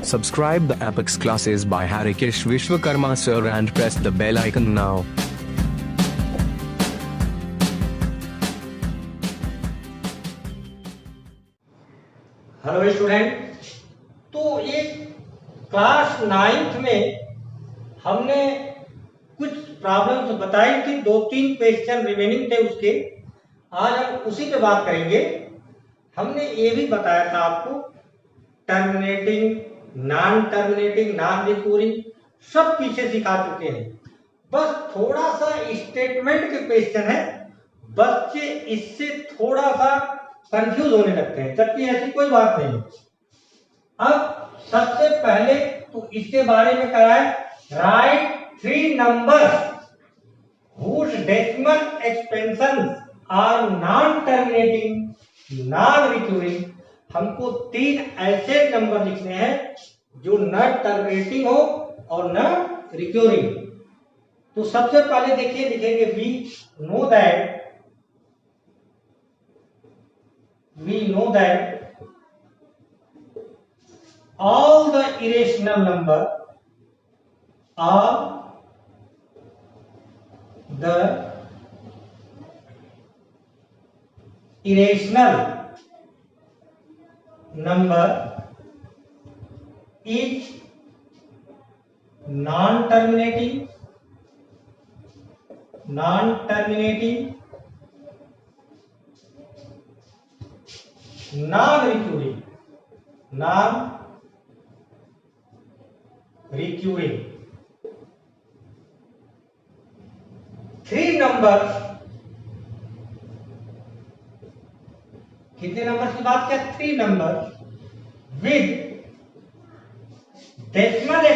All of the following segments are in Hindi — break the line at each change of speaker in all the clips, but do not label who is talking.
Subscribe the Apex classes by Harikesh Vishwakarma sir and press the bell icon now.
Hello student, तो ये क्लास 9th में हमने कुछ प्रॉब्लम्स बताई थी, 2-3 क्वेश्चन रिमेनिंग थे उसके। आज हम उसी पे बात करेंगे। हमने ये भी बताया था आपको टर्मिनेटिंग, नॉन टर्मिनेटिंग, नॉन रिकूरिंग सब पीछे सिखा चुके हैं। बस थोड़ा सा स्टेटमेंट के क्वेश्चन है, बच्चे इससे थोड़ा सा कंफ्यूज होने लगते हैं, जबकि ऐसी कोई बात नहीं। अब सबसे पहले तो इसके बारे में क्या है, right 3 numbers whose decimal expansions are non terminating, non recurring। हमको 3 ऐसे नंबर लिखने हैं जो न टर्मिनेटिंग हो और न रिक्यूरिंग। तो सबसे पहले देखिए, लिखेंगे we know that all the irrational number are the irrational number is non-terminating, non-recurring, non-recurring। 3 number, कितने नंबर की बात किया, 3 नंबर विद डेसिमल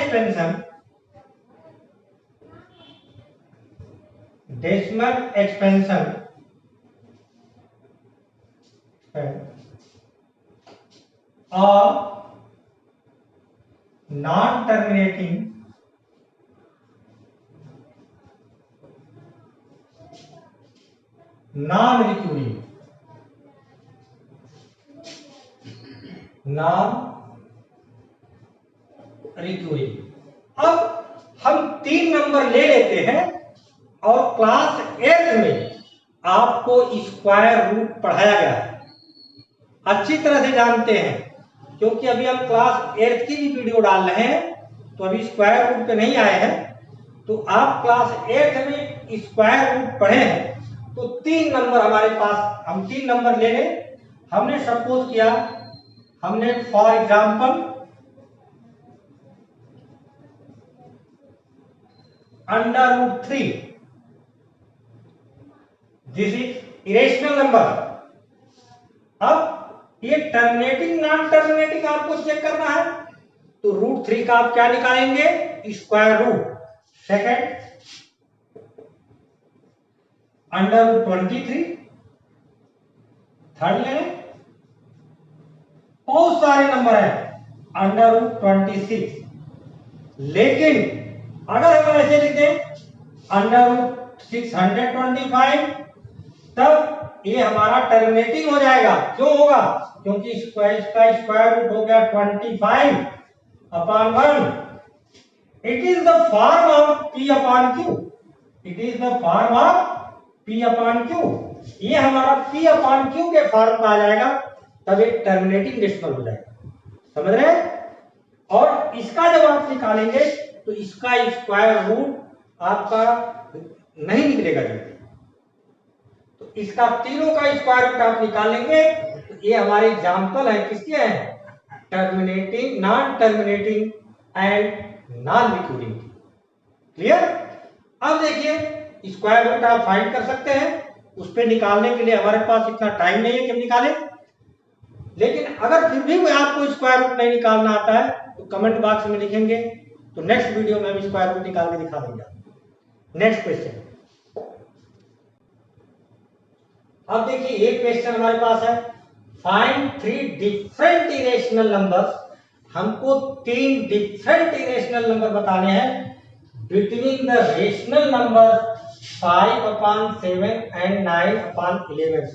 एक्सपेंशन, और नॉन टर्मिनेटिंग, नॉन रिक्यूरिंग, अब हम 3 नंबर ले लेते हैं और क्लास 8 में आपको स्क्वायर रूट पढ़ाया गया है, अच्छी तरह से जानते हैं, क्योंकि अभी हम क्लास 8 की भी वीडियो डाल रहे हैं, तो अभी स्क्वायर रूट पे नहीं आए हैं। तो आप क्लास 8 में स्क्वायर रूट पढ़े हैं, तो 3 नंबर हमारे पास, हम 3 नंबर ले लें। हमने सपोज किया, हमने for example √3, this is irrational number. अब ये टर्मिनेटिंग नॉन टर्मिनेटिंग आपको चेक करना है, तो √3 का आप क्या निकालेंगे, स्क्वायर रूट। सेकेंड √23, थर्ड लें, बहुत सारे नंबर हैं √26। लेकिन अगर हम ऐसे लिख दें √625, तब ये हमारा टर्मिनेटिंग हो जाएगा। क्यों होगा, क्योंकि इसका स्क्वायर रूट हो गया 25/1। It is the form of P/Q, it is the form of P/Q। ये हमारा P/Q के फॉर्म में आ जाएगा, तब एक टर्मिनेटिंग डेसिमल हो जाएगा। समझ रहे हैं? और इसका जब आप निकालेंगे तो इसका स्क्वायर रूट आपका नहीं निकलेगा जल्दी, तो इसका तीनों का स्क्वायर रूट आप निकालेंगे। तो ये हमारे एग्जाम्पल है, किसके हैं, terminating, non terminating and non recurring. Clear? अब देखिए, स्क्वायर रूट आप फाइंड कर सकते हैं, उस पे निकालने के लिए हमारे पास इतना टाइम नहीं है कि हम निकालें। लेकिन अगर फिर भी आपको स्क्वायर रूट नहीं निकालना आता है, तो कमेंट बॉक्स में लिखेंगे, तो नेक्स्ट वीडियो में हम स्क्वायर रूट निकाल के दिखा देंगे। नेक्स्ट क्वेश्चन, अब देखिए ये क्वेश्चन हमारे पास है, फाइंड 3 डिफरेंट इरेशनल नंबर्स। हमको 3 डिफरेंट इरेशनल नंबर बताने हैं between the rational number 5/7 and 9/11।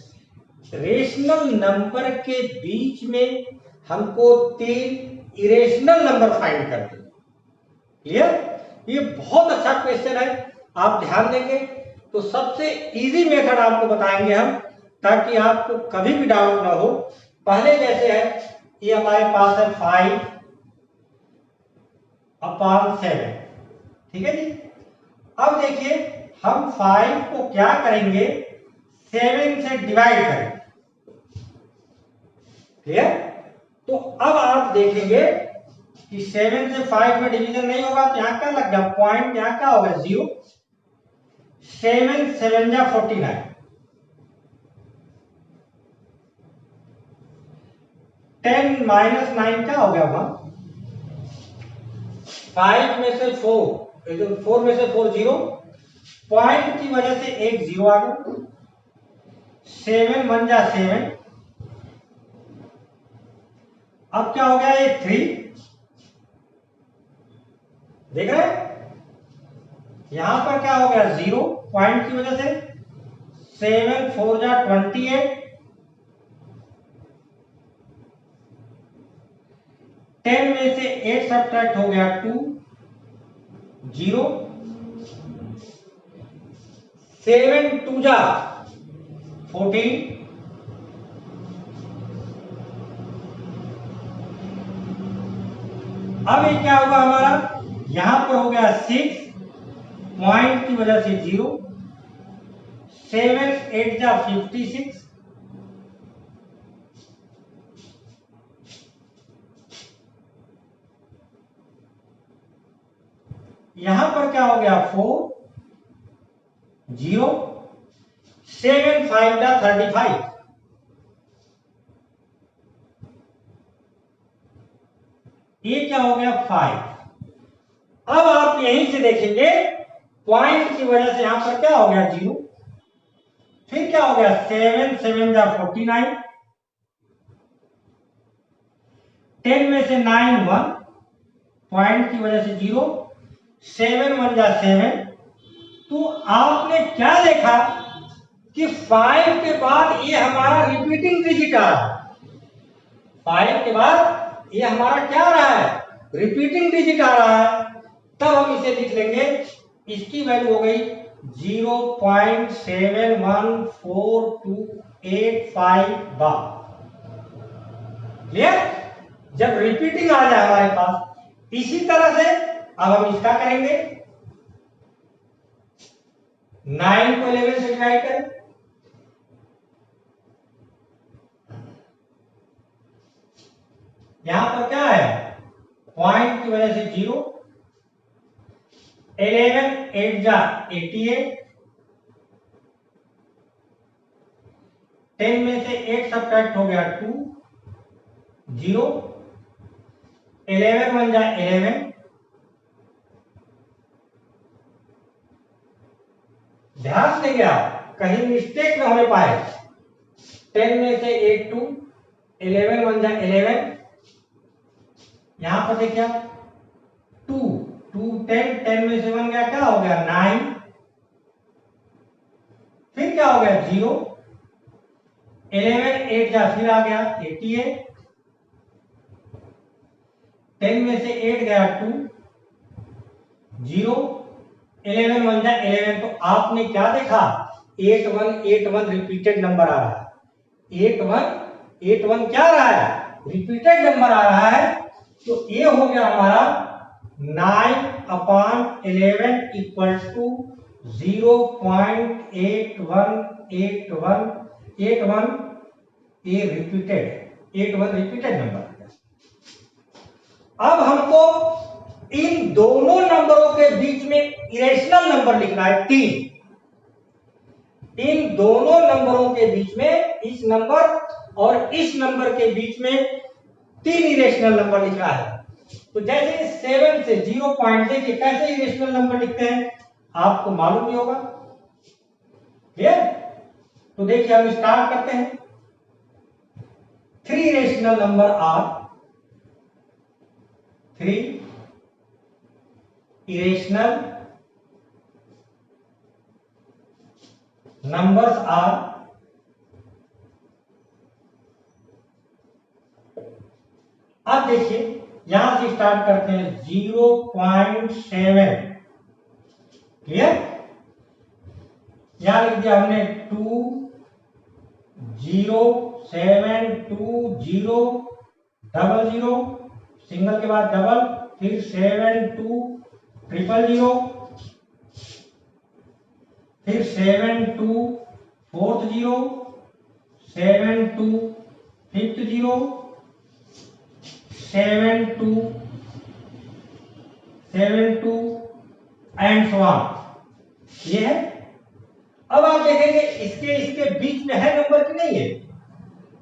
Rational number के बीच में हमको 3 इरेशनल नंबर फाइंड करते हैं। क्लियर? ये बहुत अच्छा क्वेश्चन है, आप ध्यान देंगे तो सबसे इजी मेथड आपको बताएंगे हम, ताकि आपको कभी भी डाउट ना हो। पहले जैसे है, ये हमारे पास है 5/7, ठीक है जी। अब देखिए हम 5 को क्या करेंगे, 7 से डिवाइड करेंगे। क्लियर? तो अब आप देखेंगे कि 7 से 5 में डिवीजन नहीं होगा, तो यहां क्या लग गया, पॉइंट यहां क्या होगा, 0। 7 7 जा 49, 10 माइनस 9 क्या हो गया, 1। 5 में से 4, 4 में से 4 0, पॉइंट की वजह से एक 0 आ गया। 7 1 जा 7, अब क्या हो गया, ये 3, देख रहे हैं, यहां पर क्या हो गया, 0 पॉइंट की वजह से। 7 4 जा 28, 10 में से 8 सब्ट्रैक्ट हो गया 2 0। 7 2 जा 14, अब ये क्या होगा हमारा, यहां पर हो गया 6, पॉइंट की वजह से 0। 7 8 जा 56, यहां पर क्या हो गया, 4 0। 7 5 जा 35, ये क्या हो गया, 5। अब आप यहीं से देखेंगे, पॉइंट की वजह से यहां पर क्या हो गया, 0। फिर क्या हो गया, 7 7 जा 49, 10 में से 9 1, पॉइंट की वजह से 0। 7 1 जा 7। तो आपने क्या देखा कि 5 के बाद ये हमारा रिपीटिंग डिजिट आ रहा है। 5 के बाद ये हमारा क्या आ रहा है, रिपीटिंग डिजिट आ रहा है। तब हम इसे लिख लेंगे, इसकी वैल्यू हो गई 0.71428 बार। क्लियर? जब रिपीटिंग आ जाए हमारे पास। इसी तरह से अब हम इसका करेंगे, 9 को 11 से डिवाइड करें, यहां पर क्या है, पॉइंट की वजह से 0। 11 8 जा 88, 10 में से 8 सब्ट्रैक्ट हो गया 2 0। 11 1 जा 11, ध्यान देंगे आप, कहीं मिस्टेक ना होने पाए। 10 में से 8 2, 11 1 जा 11, यहां पर देखिए 2 2 10, 10 में से 1 गया, क्या हो गया, 9। फिर क्या हो गया, 0। 11 8 जा फिर आ गया 88, 10 में से 8 गया 2 0। 11 1 जा 11, तो आपने क्या देखा, 8 1 8 1 रिपीटेड नंबर आ रहा है। 8 1 8 1 क्या आ रहा है, रिपीटेड नंबर आ रहा है। तो ये हो गया हमारा 9/11 इक्वल टू 0.8181, ये रिपीटेड 81 रिपीटेड नंबर। अब हमको इन दोनों नंबरों के बीच में इरेशनल नंबर लिखना है 3। इन दोनों नंबरों के बीच में, इस नंबर और इस नंबर के बीच में 3 इरेशनल नंबर लिखना है। तो जैसे 7 से 0 पॉइंट देखिए कैसे इरेशनल नंबर लिखते हैं, आपको मालूम ही होगा। क्लियर? तो देखिए हम स्टार्ट करते हैं। 3 irrational number are, 3 irrational numbers are अब देखिए यहां से स्टार्ट करते हैं 0.7, क्लियर। यहां लिख दिया हमने 2 0 7 2 0 डबल 0, सिंगल के बाद डबल, फिर 7 2 ट्रिपल 0, फिर 7 2 fourth 0, 7 2 fifth 0, 7 2 and so on. ये है। अब आप देखेंगे इसके इसके बीच में है नंबर कि नहीं है।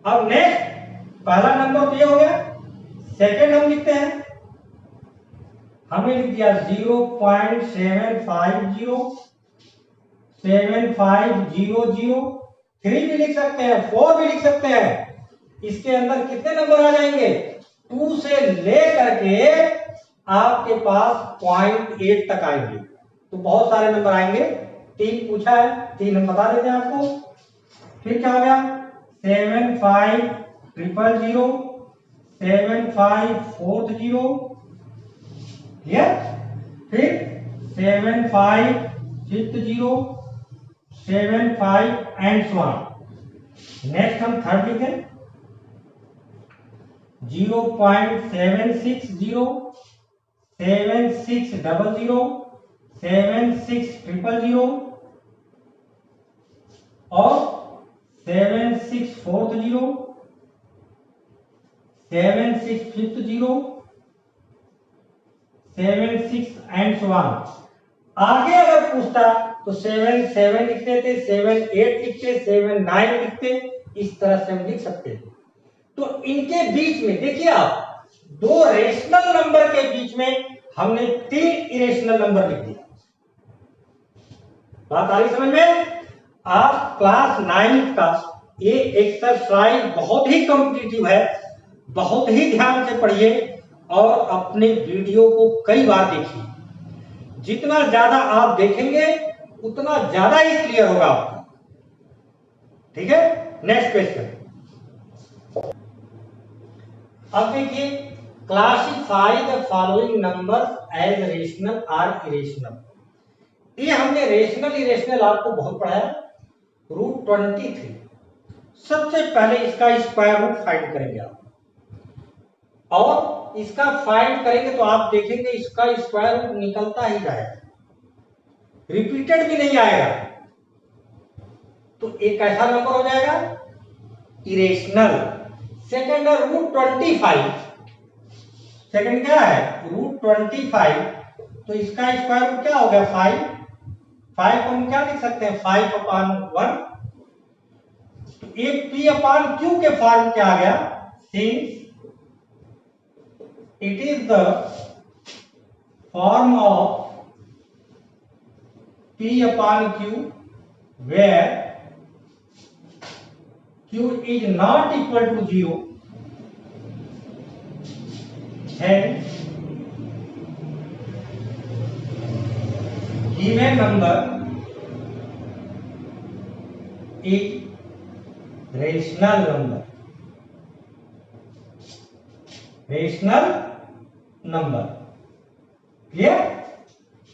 अब नेक्स्ट पहला नंबर तो ये हो गया, सेकेंड हम लिखते हैं, हमने लिख दिया 0.750 7500, 3 भी लिख सकते हैं, 4 भी लिख सकते हैं। इसके अंदर कितने नंबर आ जाएंगे, 2 से लेकर के आपके पास 0.8 तक आएंगे। तो बहुत सारे नंबर आएंगे। 3 पूछा है, 3 हम बता देते हैं आपको। फिर क्या हो गया 7500 7540, फिर 7550 75 एंड सो ऑन। नेक्स्ट हम थर्ड लिखें 0.760 7600 7600 और 7640 7650 76 एंड सो ऑन। आगे अगर पूछता तो 7 7 लिखते थे, 7 8 लिखते, 7 9 लिखते, इस तरह से हम लिख सकते थे। तो इनके बीच में देखिए आप, 2 रेशनल नंबर के बीच में हमने 3 इरेशनल नंबर लिख दिया। बात आ रही समझ में। आप क्लास 9 का ये एक्सरसाइज बहुत ही कॉम्पिटिटिव है, बहुत ही ध्यान से पढ़िए और अपने वीडियो को कई बार देखिए। जितना ज्यादा आप देखेंगे उतना ज्यादा ही क्लियर होगा आपको। ठीक है, नेक्स्ट क्वेश्चन। अब देखिए, classify the following numbers as rational और इरेशनल। ये हमने रेशनल इरेशनल आपको बहुत पढ़ाया। √23, सबसे पहले इसका स्क्वायर रूट फाइंड करेंगे आप, और इसका फाइंड करेंगे तो आप देखेंगे इसका स्क्वायर रूट निकलता ही जाएगा, रिपीटेड भी नहीं आएगा। तो एक ऐसा नंबर हो जाएगा इरेशनल। सेकंड है √25, सेकंड क्या है √25, तो इसका स्क्वायर रूट क्या हो गया 5 को हम क्या लिख सकते हैं 5/1। तो एक P/Q के फॉर्म क्या आ गया, since it is the form of P/Q where Q is not equal to 0, hence given number is rational number, rational number. Clear.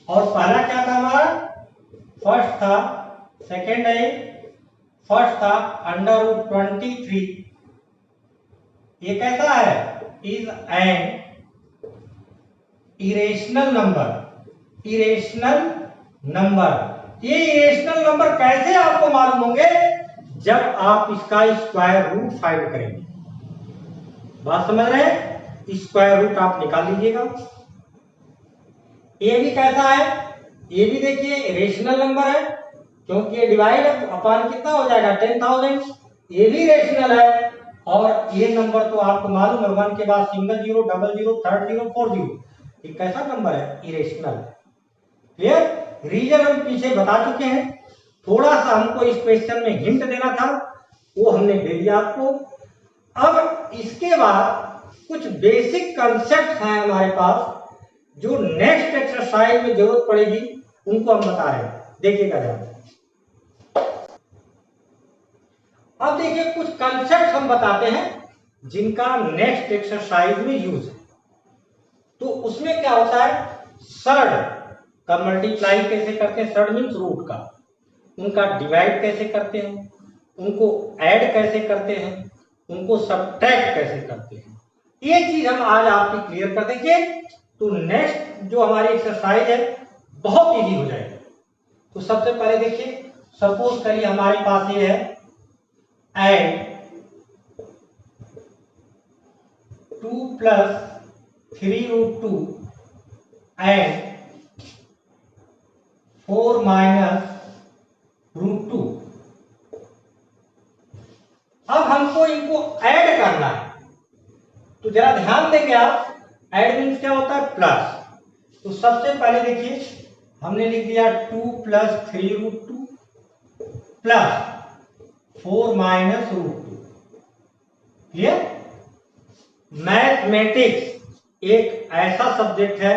और पहला क्या था हमारा, फर्स्ट था, सेकंड है, फर्स्ट था √23। ये कैसा है, is an irrational number, irrational number. ये इरेशनल नंबर कैसे आपको मालूम होंगे, जब आप इसका स्क्वायर रूट फाइंड करेंगे। बात समझ रहे हैं, स्क्वायर रूट आप निकाल लीजिएगा। ये भी कैसा है, ये भी देखिए रेशनल नंबर है, क्योंकि ये डिवाइड अपॉन कितना हो जाएगा 10,000। ये भी रेशनल है, और ये नंबर तो आपको मालूम है 1 के बाद सिंगल 0 डबल 0 थर्ड 0 4 0। ये कैसा नंबर है, इरेशनल। क्लियर। रीजन हम पीछे बता चुके हैं, थोड़ा सा हमको इस क्वेश्चन में हिंट देना था, वो हमने दे दिया आपको। अब इसके बाद कुछ बेसिक कंसेप्ट हैं हमारे पास, जो नेक्स्ट एक्सरसाइज में जरूरत पड़ेगी, उनको हम बता रहे हैं, देखिएगा ध्यान। अब देखिए कुछ कंसेप्ट हम बताते हैं जिनका नेक्स्ट एक्सरसाइज में यूज है। तो उसमें क्या होता है, सर्ड का मल्टीप्लाई कैसे करते हैं, सर्ड मीन्स रूट का, उनका डिवाइड कैसे करते हैं, उनको ऐड कैसे करते हैं, उनको सब्ट्रैक्ट कैसे करते हैं, ये चीज हम आज आपकी क्लियर कर देंगे। तो नेक्स्ट जो हमारी एक्सरसाइज है बहुत इजी हो जाएगी। तो सबसे पहले देखिए, सपोज करिए हमारे पास ये है ऐड 2 + 3√2 एंड 4 - √2। अब हमको इनको ऐड करना है, तो जरा ध्यान देंगे आप, ऐड मीन्स क्या होता है, प्लस। तो सबसे पहले देखिए हमने लिख दिया 2 + 3√2 प्लस 4 - √2। क्लियर? मैथमेटिक्स एक ऐसा सब्जेक्ट है,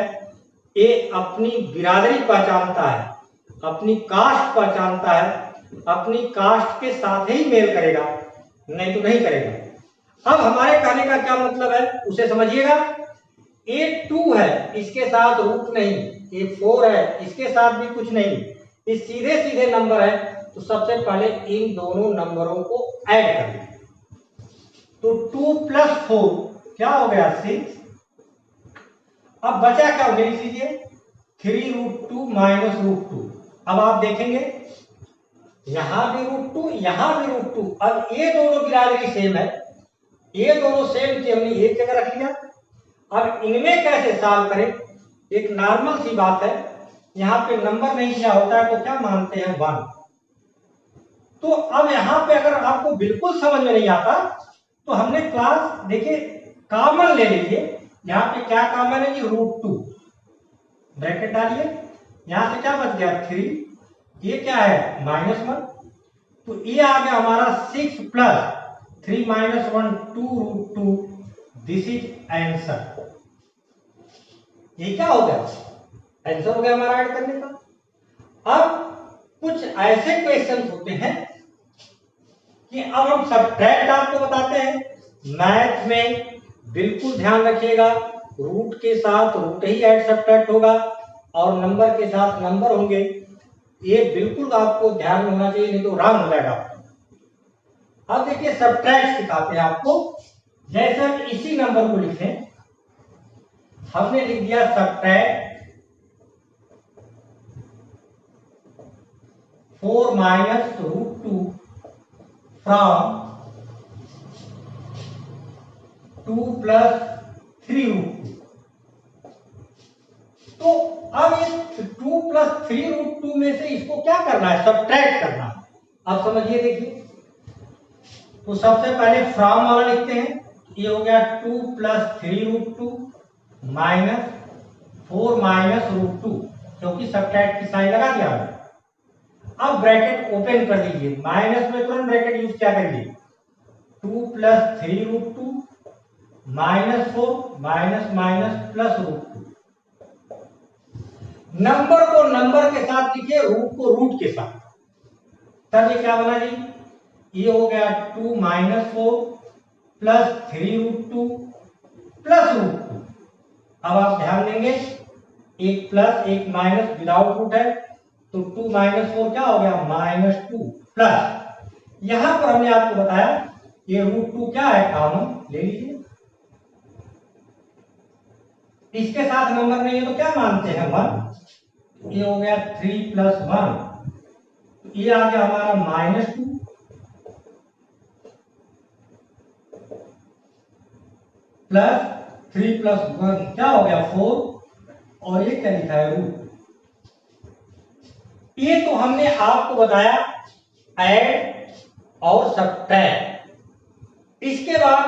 ये अपनी बिरादरी पहचानता है, अपनी कास्ट पहचानता है, अपनी कास्ट के साथ ही मेल करेगा, नहीं तो नहीं करेगा। अब हमारे कहने का क्या मतलब है उसे समझिएगा। ये 2 है, इसके साथ रूट नहीं, ये 4 है, इसके साथ भी कुछ नहीं, ये सीधे सीधे नंबर है। तो सबसे पहले इन दोनों नंबरों को ऐड कर लें। तो 2 + 4 क्या हो गया, 6। अब बचा क्या, लिख लीजिए 3√2 - √2। अब आप देखेंगे यहां भी √2, यहां भी √2। अब ये दोनों बिरादरी सेम है, ये दोनों सेम थे, हमने एक जगह रख लिया। अब इनमें कैसे सॉल्व करें, एक नॉर्मल सी बात है, यहाँ पे नंबर नहीं दिया होता है तो क्या मानते हैं, 1। तो अब यहाँ पे अगर आपको बिल्कुल समझ में नहीं आता तो हमने क्लास देखिए कॉमन ले लीजिए। यहाँ पे क्या कॉमन है जी, √2, ब्रैकेट डालिए, यहाँ से क्या बच गया 3, ये क्या है -1। तो ये आ गया हमारा 6 + 3 - 1 2√2। This is answer. ये क्या हो गया, आंसर हो गया हमारा ऐड करने का। अब कुछ ऐसे क्वेश्चन होते हैं कि अब हम सब्ट्रैक्ट आपको बताते हैं। मैथ में बिल्कुल ध्यान रखिएगा, रूट के साथ रूट ही ऐड सब्ट्रैक्ट होगा और नंबर के साथ नंबर होंगे, ये बिल्कुल आपको ध्यान में होना चाहिए, नहीं तो रॉन्ग हो जाएगा। अब देखिए सब्ट्रैक्ट सिखाते हैं आपको। जैसे हम इसी नंबर को लिखें, हमने लिख दिया सब्ट्रैक्ट 4 - √2 फ्रॉम 2 + 3√2। तो अब ये 2 + 3√2 में से इसको क्या करना है, सब्ट्रैक्ट करना है। अब समझिए देखिए, तो सबसे पहले फ्रॉम वाला लिखते हैं। ये हो गया 2 + 3√2 माइनस 4 - √2, क्योंकि सब्ट्रैक्ट की साइन लगा दिया हमने। अब ब्रैकेट ओपन कर दीजिए, माइनस में तुरंत ब्रैकेट यूज क्या करिए, 2 + 3√2 -4 -+ √2। नंबर को नंबर के साथ लिखिए, रूट को रूट के साथ, तब ये क्या बना जी, ये हो गया 2 - 4 + 3√2 + √2। अब आप ध्यान देंगे, एक प्लस एक माइनस विदाउट रूट है, तो 2 - 4 क्या हो गया, -2 प्लस, यहां पर हमने आपको बताया ये √2 क्या है, कॉमन ले लीजिए। इसके साथ नंबर नहीं है तो क्या मानते हैं, 1। ये हो गया 3 + 1, ये आ गया हमारा -2 प्लस 3 + 1 क्या हो गया, 4, और ये क्या लिखा है, रूट। ये तो हमने आपको बताया ऐड और सब्ट्रैक्ट। इसके बाद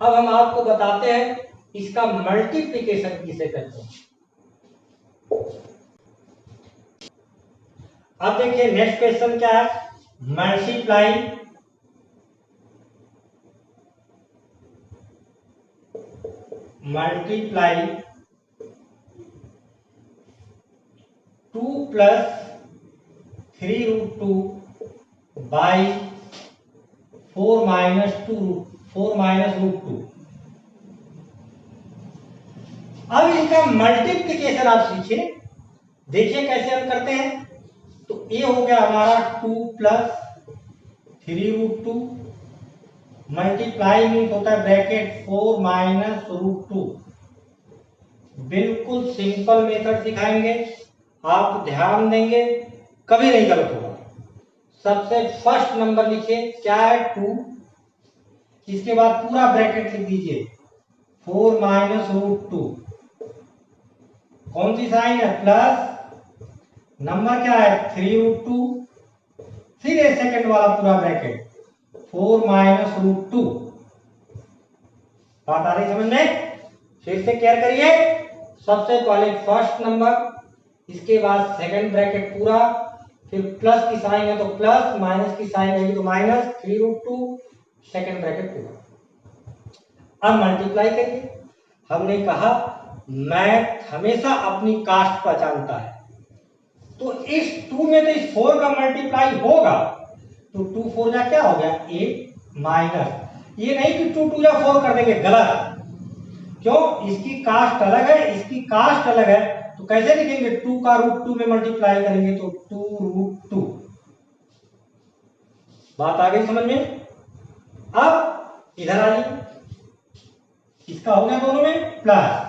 अब हम आपको बताते हैं इसका मल्टीप्लिकेशन किसे कहते हैं। अब देखिए नेक्स्ट क्वेश्चन क्या है, मल्टीप्लाई 2 + 3√2 by 4 - 4 माइनस रूट 2। अब इनका मल्टीप्लीकेशन आप सीखिए, देखिए कैसे हम करते हैं। तो ये हो गया हमारा 2 प्लस 3 रूट 2 मल्टीप्लाई मीन होता है ब्रैकेट 4 माइनस रूट 2। बिल्कुल सिंपल मेथड सिखाएंगे, आप ध्यान देंगे कभी नहीं गलत होगा। सबसे फर्स्ट नंबर लिखिए, क्या है 2, इसके बाद पूरा ब्रैकेट लिख दीजिए 4 माइनस रूट 2। कौन सी साइन है, प्लस, नंबर क्या है 3 रूट 2, फिर ये सेकंड वाला पूरा ब्रैकेट 4 माइनस रूट 2। बात आ रही समझ में? फिर से क्लियर करिए। सबसे पहले फर्स्ट नंबर, इसके बाद सेकंड ब्रैकेट पूरा, फिर प्लस की साइन है तो प्लस, माइनस की साइन है तो माइनस, 3 रूट 2 सेकंड ब्रैकेट पूरा। अब मल्टीप्लाई करिए। हमने कहा मैथ हमेशा अपनी कास्ट पहचानता है, तो इस 2 में तो इस 4 का मल्टीप्लाई होगा, तो 2 4 जा क्या हो गया 8 माइनस, ये नहीं कि 2 2 जा 4 कर देंगे, गलत। क्यों, इसकी कास्ट अलग है, इसकी कास्ट अलग है, तो कैसे लिखेंगे 2 का रूट 2 में मल्टीप्लाई करेंगे तो 2 रूट 2। बात आ गई समझ में? अब इधर आइए, इसका हो गया दोनों में प्लस।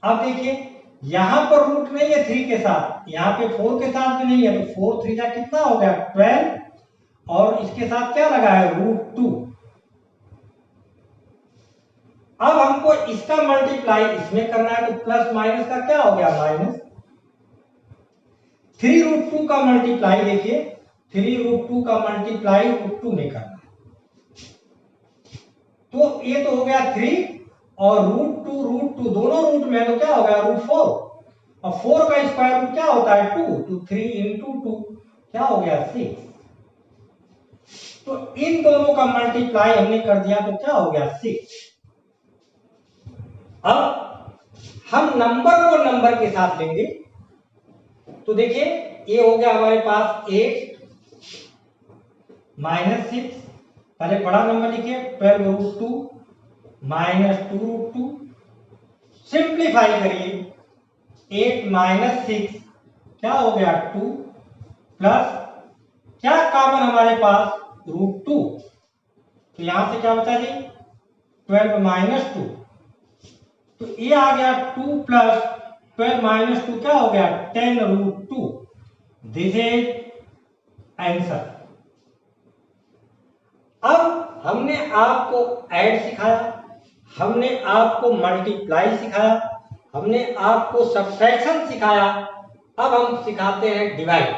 अब देखिए यहां पर रूट नहीं है 3 के साथ, यहां पे 4 के साथ भी नहीं है, तो 4 3 जा कितना हो गया 12, और इसके साथ क्या लगा है रूट 2। अब हमको इसका मल्टीप्लाई इसमें करना है, तो प्लस माइनस का क्या हो गया माइनस। 3 रूट 2 का मल्टीप्लाई देखिए, 3 रूट 2 का मल्टीप्लाई रूट 2 में करना है, तो ये तो हो गया 3 और रूट 2 दोनों रूट में है, तो क्या हो गया रूट 4, और 4 का स्क्वायर रूट क्या होता है 2, तो 3 इंटू 2 क्या हो गया 6। तो इन दोनों का मल्टीप्लाई हमने कर दिया तो क्या हो गया 6। अब हम नंबर को नंबर के साथ लेंगे, तो देखिए ये हो गया हमारे पास 8 माइनस 6, पहले बड़ा नंबर लिखिए 12 रूट 2 माइनस 2 रूट 2, सिंप्लीफाई करिए 8 माइनस 6 क्या हो गया 2, प्लस क्या कॉमन हमारे पास रूट 2, तो यहां से क्या बचा जी 12 माइनस 2, तो ये आ गया 2 प्लस 12 माइनस 2 क्या हो गया 10 रूट 2। This is answer. अब हमने आपको ऐड सिखाया, हमने आपको मल्टीप्लाई सिखाया, हमने आपको सब्ट्रैक्शन सिखाया, अब हम सिखाते हैं डिवाइड।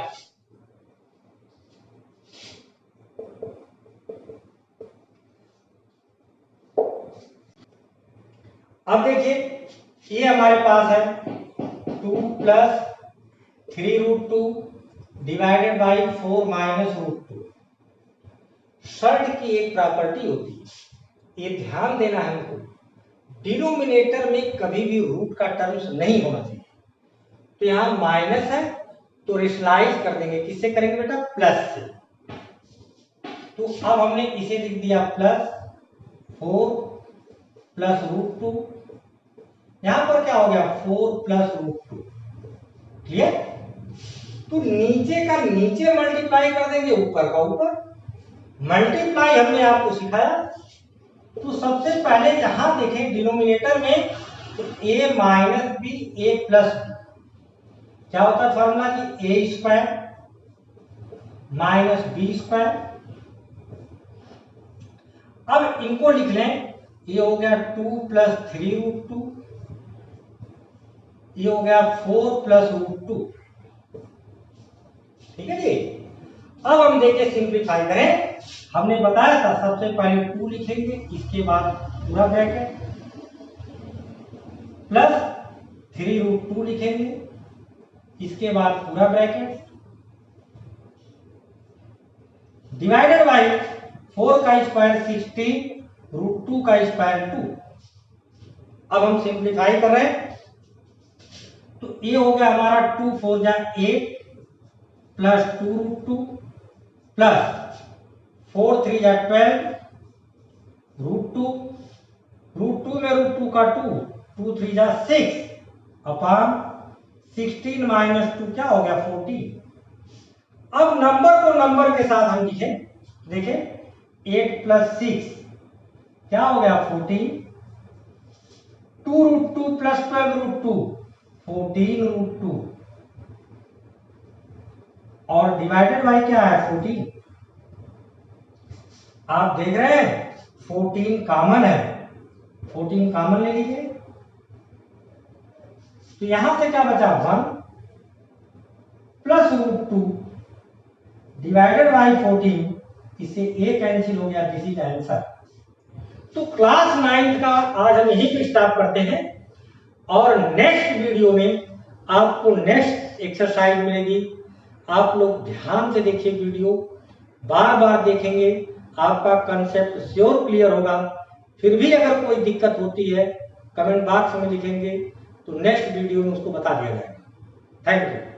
अब देखिए ये हमारे पास है 2 plus 3 root 2 divided by 4 minus root 2। Surd की एक प्रॉपर्टी होती है, ये ध्यान देना है हमको, डिनोमिनेटर में कभी भी रूट का टर्म्स नहीं होना चाहिए। तो यहां माइनस है तो रेशनलाइज कर देंगे, किससे करेंगे बेटा प्लस से। तो अब हमने इसे लिख दिया प्लस 4 प्लस रूट 2, यहां पर क्या हो गया 4 प्लस रूट 2, क्लियर। तो नीचे का नीचे मल्टीप्लाई कर देंगे, ऊपर का ऊपर। मल्टीप्लाई हमने आपको सिखाया, तो सबसे पहले यहां देखें डिनोमिनेटर में, तो a minus B A plus B क्या होता है फॉर्मूला की A square minus B square. अब इनको लिख लें, ये हो गया 2 प्लस 3 रूट 2, ये हो गया 4 प्लस रूट 2, ठीक है जी। अब हम देखिए सिंप्लीफाई करें, हमने बताया था सबसे पहले 2 लिखेंगे, इसके बाद पूरा ब्रैकेट, प्लस 3 रूट 2 लिखेंगे, इसके बाद पूरा ब्रैकेट, डिवाइडेड बाई 4 का स्क्वायर 16 रूट 2 का स्क्वायर 2। अब हम सिंप्लीफाई कर रहे हैं, तो ये हो गया हमारा 2 4 जा 8 प्लस 2 रूट 2 प्लस 4 3 जा 12 रूट टू में रूट टू का 2 3 जा 6 अपॉन 16 माइनस 2 क्या हो गया 14। अब नंबर को नंबर के साथ हम लिखें, देखें 8 प्लस 6 क्या हो गया 14, 2 रूट 2 प्लस 12 रूट 2 14 रूट 2 और डिवाइडेड बाई क्या है 14। आप देख रहे हैं 14 कॉमन है, 14 कॉमन ले लीजिए, तो यहां से क्या बचा 1 प्लस रूट 2 डिवाइडेड बाई 14, इससे ए कैंसिल हो गया, दिस इज आंसर। तो क्लास 9 का आज हम यहीं पे स्टॉप करते हैं और नेक्स्ट वीडियो में आपको नेक्स्ट एक्सरसाइज मिलेगी। आप लोग ध्यान से देखिए वीडियो, बार बार देखेंगे, आपका कंसेप्ट श्योर क्लियर होगा। फिर भी अगर कोई दिक्कत होती है कमेंट बॉक्स में लिखेंगे तो नेक्स्ट वीडियो में उसको बता दिया जाएगा। Thank you.